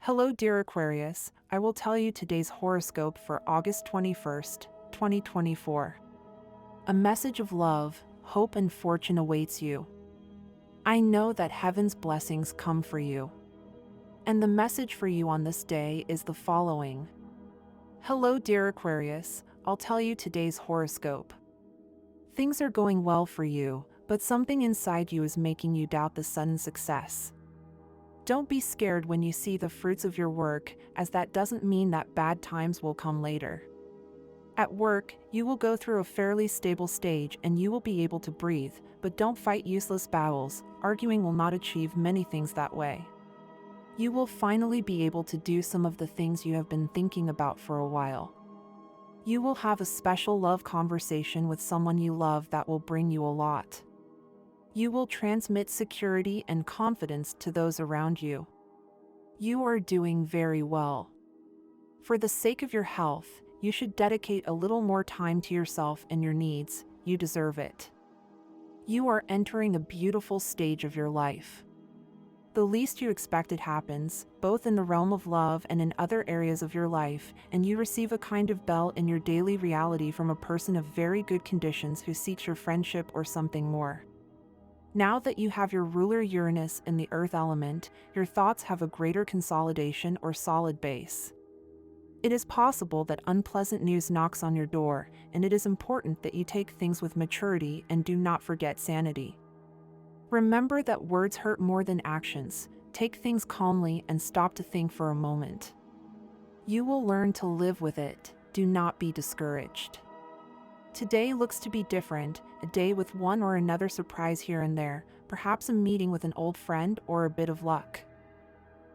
Hello, dear Aquarius. I will tell you today's horoscope for August 21st, 2024. A message of love, hope, and fortune awaits you. I know that heaven's blessings come for you. And the message for you on this day is the following. Hello, dear Aquarius. I'll tell you today's horoscope. Things are going well for you, but something inside you is making you doubt the sudden success. Don't be scared when you see the fruits of your work, as that doesn't mean that bad times will come later. At work, you will go through a fairly stable stage and you will be able to breathe, but don't fight useless battles. Arguing will not achieve many things that way. You will finally be able to do some of the things you have been thinking about for a while. You will have a special love conversation with someone you love that will bring you a lot. You will transmit security and confidence to those around you. You are doing very well. For the sake of your health, you should dedicate a little more time to yourself and your needs. You deserve it. You are entering a beautiful stage of your life. The least you expected happens, both in the realm of love and in other areas of your life, and you receive a kind of bell in your daily reality from a person of very good conditions who seeks your friendship or something more. Now that you have your ruler Uranus in the earth element, your thoughts have a greater consolidation or solid base. It is possible that unpleasant news knocks on your door, and it is important that you take things with maturity and do not forget sanity. Remember that words hurt more than actions. Take things calmly and stop to think for a moment. You will learn to live with it. Do not be discouraged. Today looks to be different, a day with one or another surprise here and there, perhaps a meeting with an old friend or a bit of luck.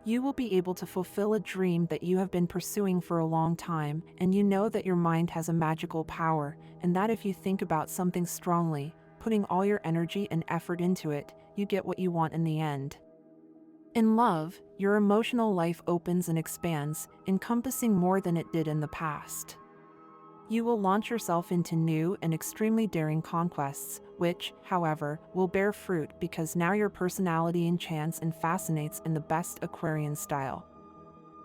You will be able to fulfill a dream that you have been pursuing for a long time, and you know that your mind has a magical power, and that if you think about something strongly, putting all your energy and effort into it, you get what you want in the end. In love, your emotional life opens and expands, encompassing more than it did in the past. You will launch yourself into new and extremely daring conquests, which, however, will bear fruit because now your personality enchants and fascinates in the best Aquarian style.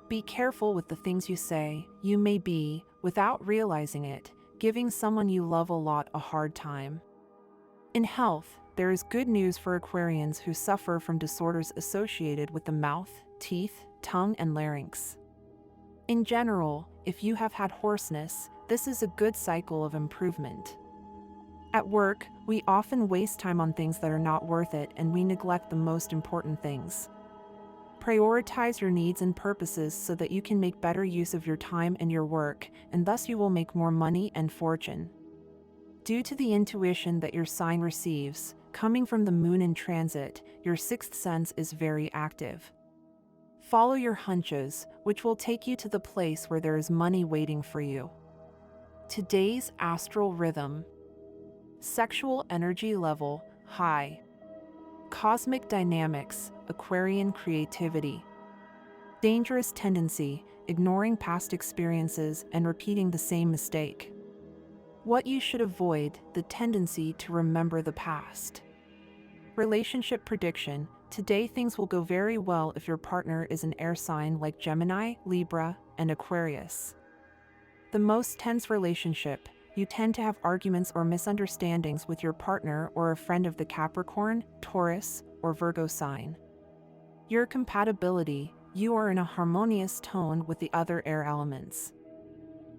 Be careful with the things you say. You may be, without realizing it, giving someone you love a lot a hard time. In health, there is good news for Aquarians who suffer from disorders associated with the mouth, teeth, tongue, and larynx. In general, if you have had hoarseness, this is a good cycle of improvement. At work, we often waste time on things that are not worth it and we neglect the most important things. Prioritize your needs and purposes so that you can make better use of your time and your work, and thus you will make more money and fortune. Due to the intuition that your sign receives, coming from the moon in transit, your sixth sense is very active. Follow your hunches, which will take you to the place where there is money waiting for you. Today's astral rhythm. Sexual energy level, high. Cosmic dynamics, Aquarian creativity. Dangerous tendency, ignoring past experiences and repeating the same mistake. What you should avoid, the tendency to remember the past. Relationship prediction. Today things will go very well if your partner is an air sign like Gemini, Libra, and Aquarius. The most tense relationship, you tend to have arguments or misunderstandings with your partner or a friend of the Capricorn, Taurus, or Virgo sign. Your compatibility, you are in a harmonious tone with the other air elements.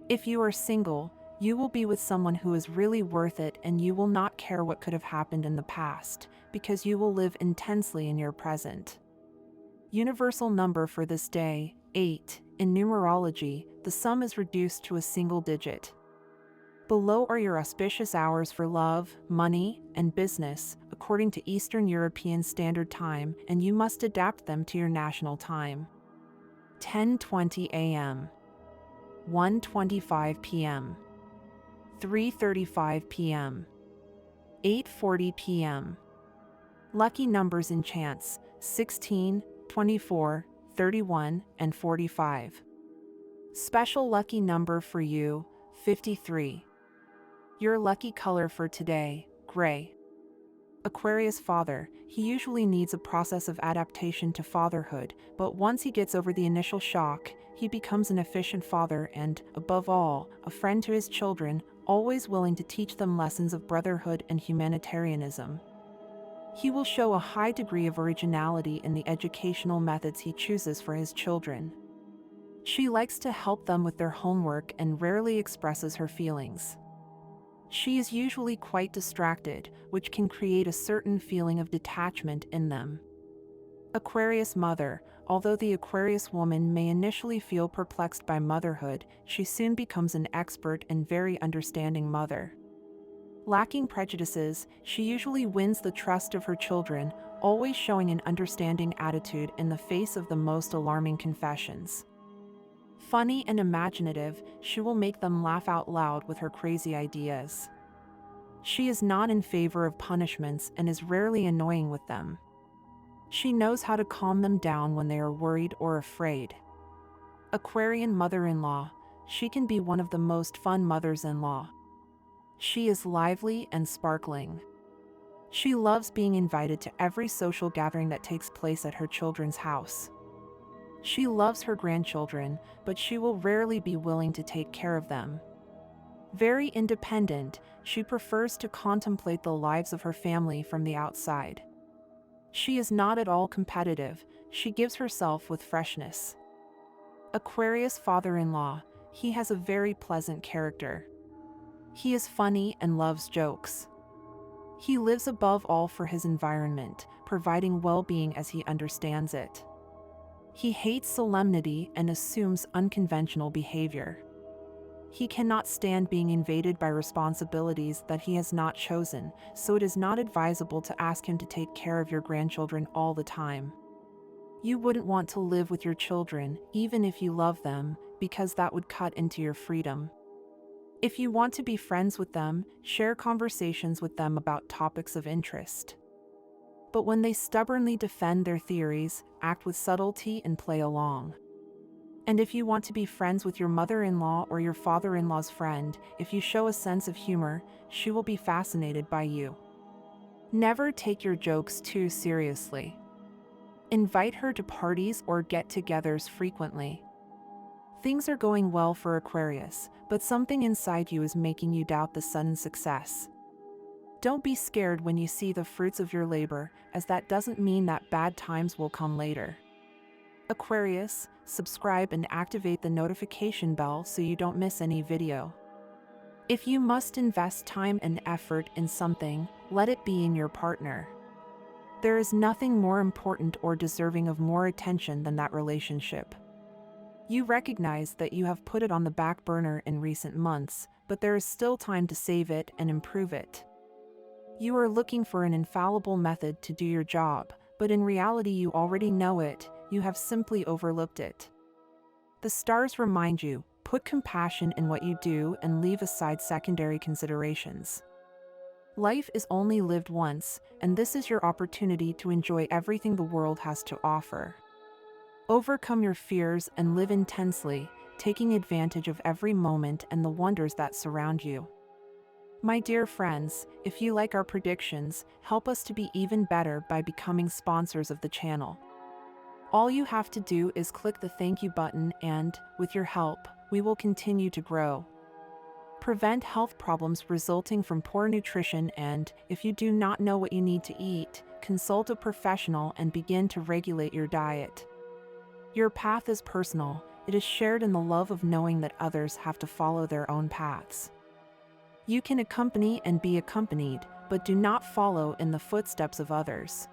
If you are single, you will be with someone who is really worth it and you will not care what could have happened in the past, because you will live intensely in your present. Universal number for this day, 8. In numerology, the sum is reduced to a single digit. Below are your auspicious hours for love, money, and business, according to Eastern European Standard Time, and you must adapt them to your national time. 10:20 a.m. 1:25 p.m. 3:35 p.m. 8:40 p.m. Lucky numbers in chance, 16, 24, 31, and 45. Special lucky number for you, 53. Your lucky color for today, gray. Aquarius father, he usually needs a process of adaptation to fatherhood, but once he gets over the initial shock, he becomes an efficient father and, above all, a friend to his children, always willing to teach them lessons of brotherhood and humanitarianism. He will show a high degree of originality in the educational methods he chooses for his children. She likes to help them with their homework and rarely expresses her feelings. She is usually quite distracted, which can create a certain feeling of detachment in them. Aquarius mother, although the Aquarius woman may initially feel perplexed by motherhood, she soon becomes an expert and very understanding mother. Lacking prejudices, she usually wins the trust of her children, always showing an understanding attitude in the face of the most alarming confessions. Funny and imaginative, she will make them laugh out loud with her crazy ideas. She is not in favor of punishments and is rarely annoying with them. She knows how to calm them down when they are worried or afraid. Aquarian mother-in-law, she can be one of the most fun mothers-in-law. She is lively and sparkling. She loves being invited to every social gathering that takes place at her children's house. She loves her grandchildren, but she will rarely be willing to take care of them. Very independent, she prefers to contemplate the lives of her family from the outside. She is not at all competitive, she gives herself with freshness. Aquarius father-in-law, he has a very pleasant character. He is funny and loves jokes. He lives above all for his environment, providing well-being as he understands it. He hates solemnity and assumes unconventional behavior. He cannot stand being invaded by responsibilities that he has not chosen, so it is not advisable to ask him to take care of your grandchildren all the time. You wouldn't want to live with your children, even if you love them, because that would cut into your freedom. If you want to be friends with them, share conversations with them about topics of interest. But when they stubbornly defend their theories, act with subtlety and play along. And if you want to be friends with your mother-in-law or your father-in-law's friend, if you show a sense of humor, she will be fascinated by you. Never take your jokes too seriously. Invite her to parties or get-togethers frequently. Things are going well for Aquarius, but something inside you is making you doubt the sudden success. Don't be scared when you see the fruits of your labor, as that doesn't mean that bad times will come later. Aquarius, subscribe and activate the notification bell so you don't miss any video. If you must invest time and effort in something, let it be in your partner. There is nothing more important or deserving of more attention than that relationship. You recognize that you have put it on the back burner in recent months, but there is still time to save it and improve it. You are looking for an infallible method to do your job, but in reality you already know it, you have simply overlooked it. The stars remind you, put compassion in what you do and leave aside secondary considerations. Life is only lived once, and this is your opportunity to enjoy everything the world has to offer. Overcome your fears and live intensely, taking advantage of every moment and the wonders that surround you. My dear friends, if you like our predictions, help us to be even better by becoming sponsors of the channel. All you have to do is click the thank you button and, with your help, we will continue to grow. Prevent health problems resulting from poor nutrition and, if you do not know what you need to eat, consult a professional and begin to regulate your diet. Your path is personal, it is shared in the love of knowing that others have to follow their own paths. You can accompany and be accompanied, but do not follow in the footsteps of others.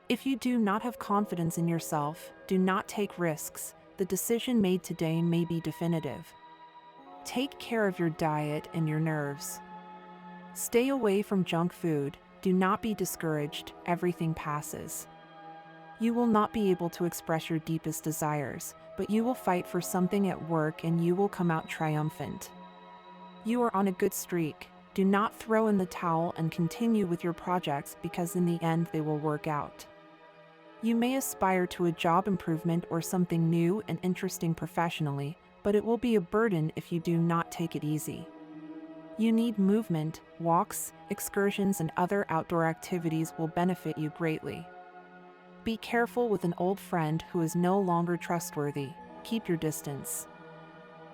If you do not have confidence in yourself, do not take risks. The decision made today may be definitive. Take care of your diet and your nerves. Stay away from junk food. Do not be discouraged, everything passes. You will not be able to express your deepest desires, but you will fight for something at work and you will come out triumphant. You are on a good streak. Do not throw in the towel and continue with your projects because in the end they will work out. You may aspire to a job improvement or something new and interesting professionally, but it will be a burden if you do not take it easy. You need movement, walks, excursions, and other outdoor activities will benefit you greatly. Be careful with an old friend who is no longer trustworthy. Keep your distance.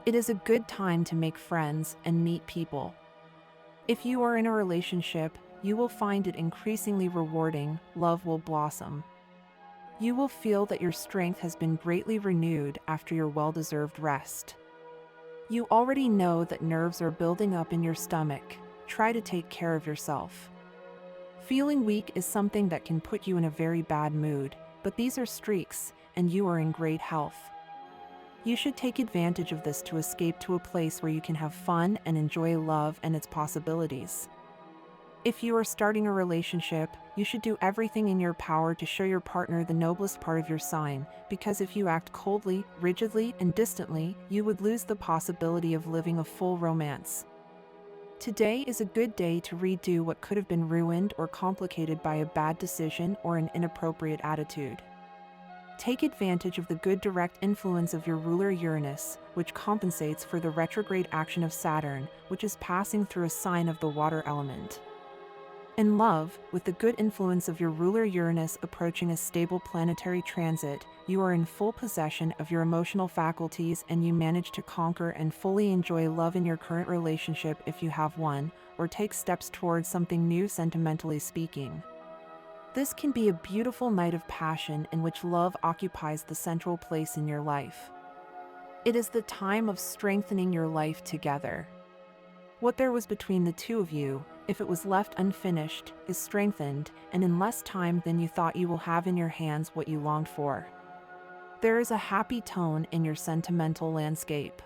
It is a good time to make friends and meet people. If you are in a relationship, you will find it increasingly rewarding. Love will blossom. You will feel that your strength has been greatly renewed after your well-deserved rest. You already know that nerves are building up in your stomach. Try to take care of yourself. Feeling weak is something that can put you in a very bad mood, but these are streaks, and you are in great health. You should take advantage of this to escape to a place where you can have fun and enjoy love and its possibilities. If you are starting a relationship, you should do everything in your power to show your partner the noblest part of your sign, because if you act coldly, rigidly, and distantly, you would lose the possibility of living a full romance. Today is a good day to redo what could have been ruined or complicated by a bad decision or an inappropriate attitude. Take advantage of the good direct influence of your ruler Uranus, which compensates for the retrograde action of Saturn, which is passing through a sign of the water element. In love, with the good influence of your ruler Uranus approaching a stable planetary transit, you are in full possession of your emotional faculties and you manage to conquer and fully enjoy love in your current relationship if you have one, or take steps towards something new sentimentally speaking. This can be a beautiful night of passion in which love occupies the central place in your life. It is the time of strengthening your life together. What there was between the two of you, if it was left unfinished, is strengthened, and in less time than you thought you will have in your hands what you longed for. There is a happy tone in your sentimental landscape.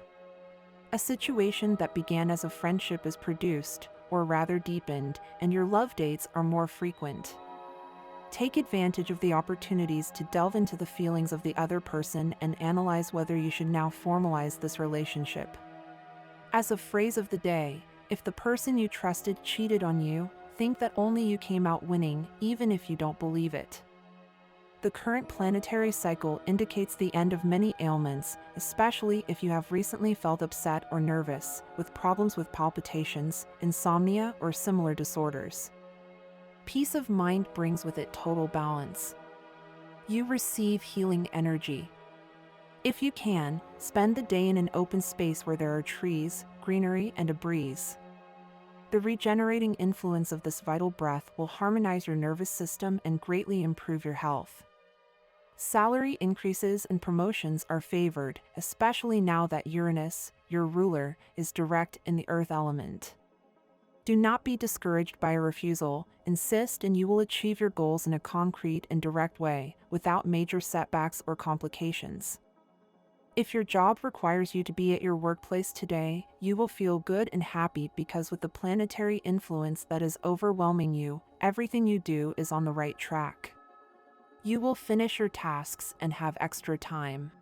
A situation that began as a friendship is produced, or rather deepened, and your love dates are more frequent. Take advantage of the opportunities to delve into the feelings of the other person and analyze whether you should now formalize this relationship. As a phrase of the day, if the person you trusted cheated on you, think that only you came out winning, even if you don't believe it. The current planetary cycle indicates the end of many ailments, especially if you have recently felt upset or nervous, with problems with palpitations, insomnia, or similar disorders. Peace of mind brings with it total balance. You receive healing energy. If you can, spend the day in an open space where there are trees, greenery, and a breeze. The regenerating influence of this vital breath will harmonize your nervous system and greatly improve your health. Salary increases and promotions are favored, especially now that Uranus, your ruler, is direct in the earth element. Do not be discouraged by a refusal. Insist and you will achieve your goals in a concrete and direct way, without major setbacks or complications. If your job requires you to be at your workplace today, you will feel good and happy because with the planetary influence that is overwhelming you, everything you do is on the right track. You will finish your tasks and have extra time.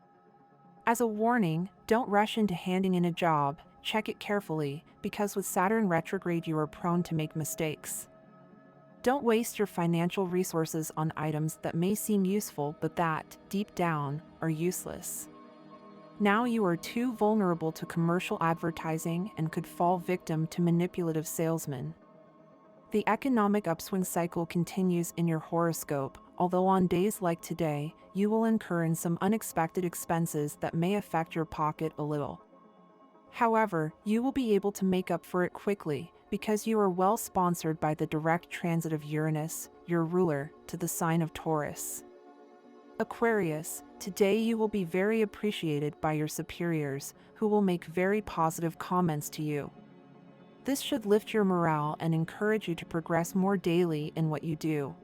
As a warning, don't rush into handing in a job. Check it carefully, because with Saturn retrograde you are prone to make mistakes. Don't waste your financial resources on items that may seem useful but that, deep down, are useless. Now you are too vulnerable to commercial advertising and could fall victim to manipulative salesmen. The economic upswing cycle continues in your horoscope, although on days like today, you will incur in some unexpected expenses that may affect your pocket a little. However, you will be able to make up for it quickly, because you are well sponsored by the direct transit of Uranus, your ruler, to the sign of Taurus. Aquarius, today you will be very appreciated by your superiors, who will make very positive comments to you. This should lift your morale and encourage you to progress more daily in what you do.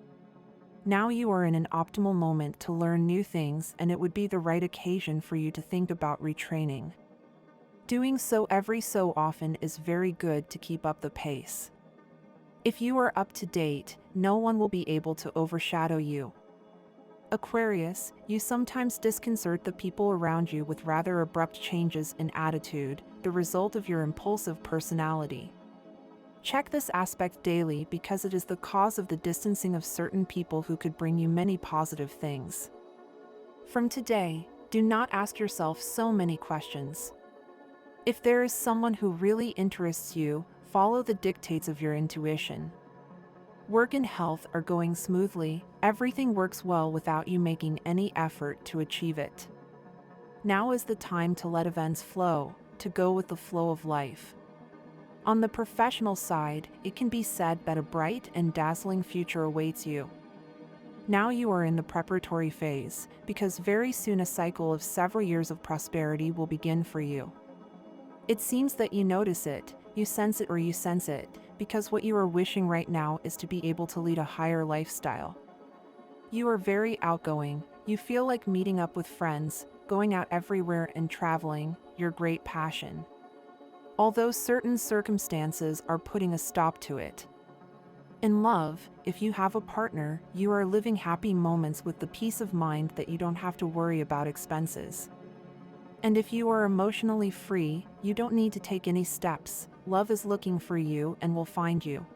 Now you are in an optimal moment to learn new things, and it would be the right occasion for you to think about retraining. Doing so every so often is very good to keep up the pace. If you are up to date, no one will be able to overshadow you. Aquarius, you sometimes disconcert the people around you with rather abrupt changes in attitude, the result of your impulsive personality. Check this aspect daily because it is the cause of the distancing of certain people who could bring you many positive things. From today, do not ask yourself so many questions. If there is someone who really interests you, follow the dictates of your intuition. Work and health are going smoothly, everything works well without you making any effort to achieve it. Now is the time to let events flow, to go with the flow of life. On the professional side, it can be said that a bright and dazzling future awaits you. Now you are in the preparatory phase, because very soon a cycle of several years of prosperity will begin for you. It seems that you notice it, you sense it, or you sense it, because what you are wishing right now is to be able to lead a higher lifestyle. You are very outgoing, you feel like meeting up with friends, going out everywhere and traveling, your great passion. Although certain circumstances are putting a stop to it. In love, if you have a partner, you are living happy moments with the peace of mind that you don't have to worry about expenses. And if you are emotionally free, you don't need to take any steps. Love is looking for you and will find you.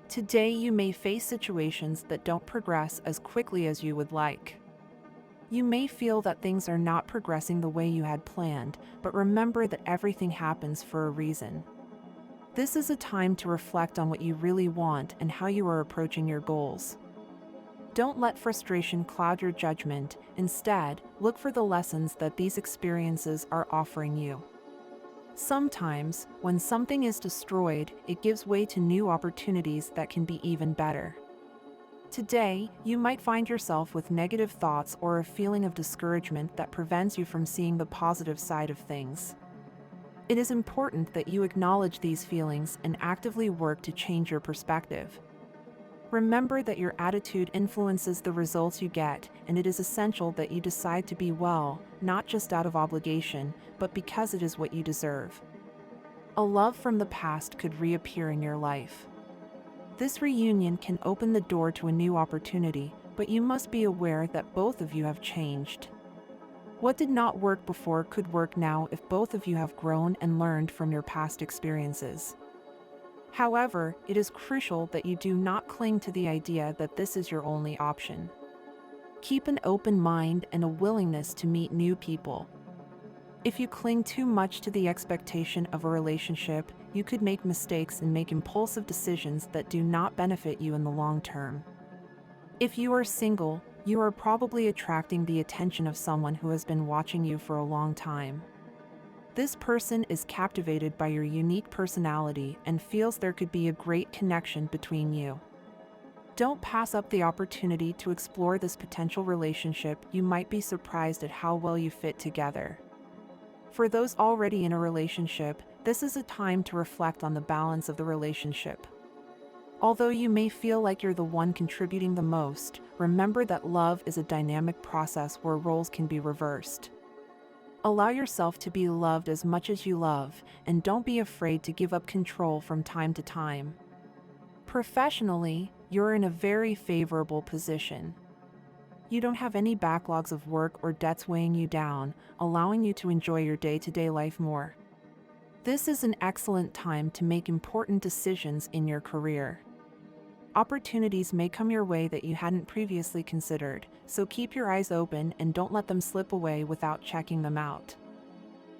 Today you may face situations that don't progress as quickly as you would like. You may feel that things are not progressing the way you had planned, but remember that everything happens for a reason. This is a time to reflect on what you really want and how you are approaching your goals. Don't let frustration cloud your judgment. Instead, look for the lessons that these experiences are offering you. Sometimes, when something is destroyed, it gives way to new opportunities that can be even better. Today, you might find yourself with negative thoughts or a feeling of discouragement that prevents you from seeing the positive side of things. It is important that you acknowledge these feelings and actively work to change your perspective. Remember that your attitude influences the results you get, and it is essential that you decide to be well, not just out of obligation, but because it is what you deserve. A love from the past could reappear in your life. This reunion can open the door to a new opportunity, but you must be aware that both of you have changed. What did not work before could work now if both of you have grown and learned from your past experiences. However, it is crucial that you do not cling to the idea that this is your only option. Keep an open mind and a willingness to meet new people. If you cling too much to the expectation of a relationship, you could make mistakes and make impulsive decisions that do not benefit you in the long term. If you are single, you are probably attracting the attention of someone who has been watching you for a long time. This person is captivated by your unique personality and feels there could be a great connection between you. Don't pass up the opportunity to explore this potential relationship. You might be surprised at how well you fit together. For those already in a relationship, this is a time to reflect on the balance of the relationship. Although you may feel like you're the one contributing the most, remember that love is a dynamic process where roles can be reversed. Allow yourself to be loved as much as you love, and don't be afraid to give up control from time to time. Professionally, you're in a very favorable position. You don't have any backlogs of work or debts weighing you down, allowing you to enjoy your day-to-day life more. This is an excellent time to make important decisions in your career. Opportunities may come your way that you hadn't previously considered, so keep your eyes open and don't let them slip away without checking them out.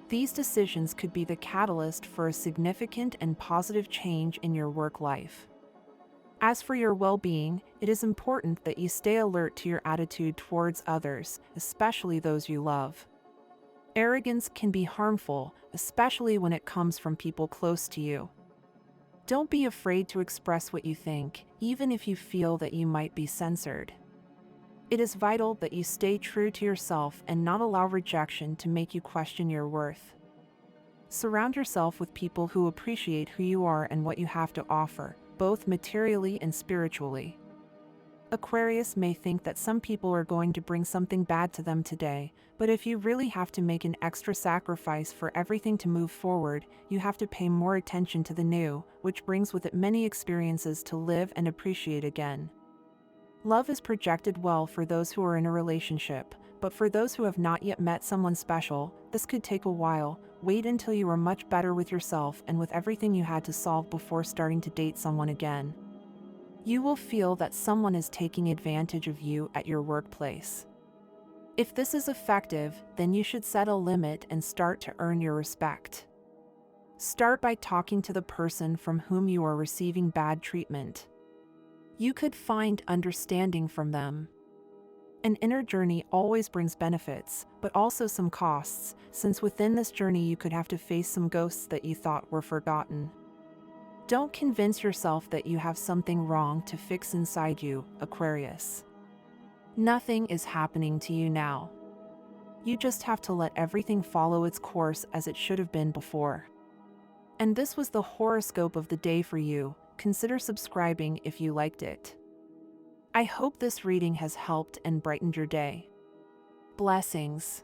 These decisions could be the catalyst for a significant and positive change in your work life. As for your well-being, it is important that you stay alert to your attitude towards others, especially those you love. Arrogance can be harmful, especially when it comes from people close to you. Don't be afraid to express what you think, even if you feel that you might be censored. It is vital that you stay true to yourself and not allow rejection to make you question your worth. Surround yourself with people who appreciate who you are and what you have to offer, both materially and spiritually. Aquarius may think that some people are going to bring something bad to them today, but if you really have to make an extra sacrifice for everything to move forward, you have to pay more attention to the new, which brings with it many experiences to live and appreciate again. Love is projected well for those who are in a relationship, but for those who have not yet met someone special, this could take a while. Wait until you are much better with yourself and with everything you had to solve before starting to date someone again. You will feel that someone is taking advantage of you at your workplace. If this is effective, then you should set a limit and start to earn your respect. Start by talking to the person from whom you are receiving bad treatment. You could find understanding from them. An inner journey always brings benefits, but also some costs, since within this journey you could have to face some ghosts that you thought were forgotten. Don't convince yourself that you have something wrong to fix inside you, Aquarius. Nothing is happening to you now. You just have to let everything follow its course as it should have been before. And this was the horoscope of the day for you. Consider subscribing if you liked it. I hope this reading has helped and brightened your day. Blessings.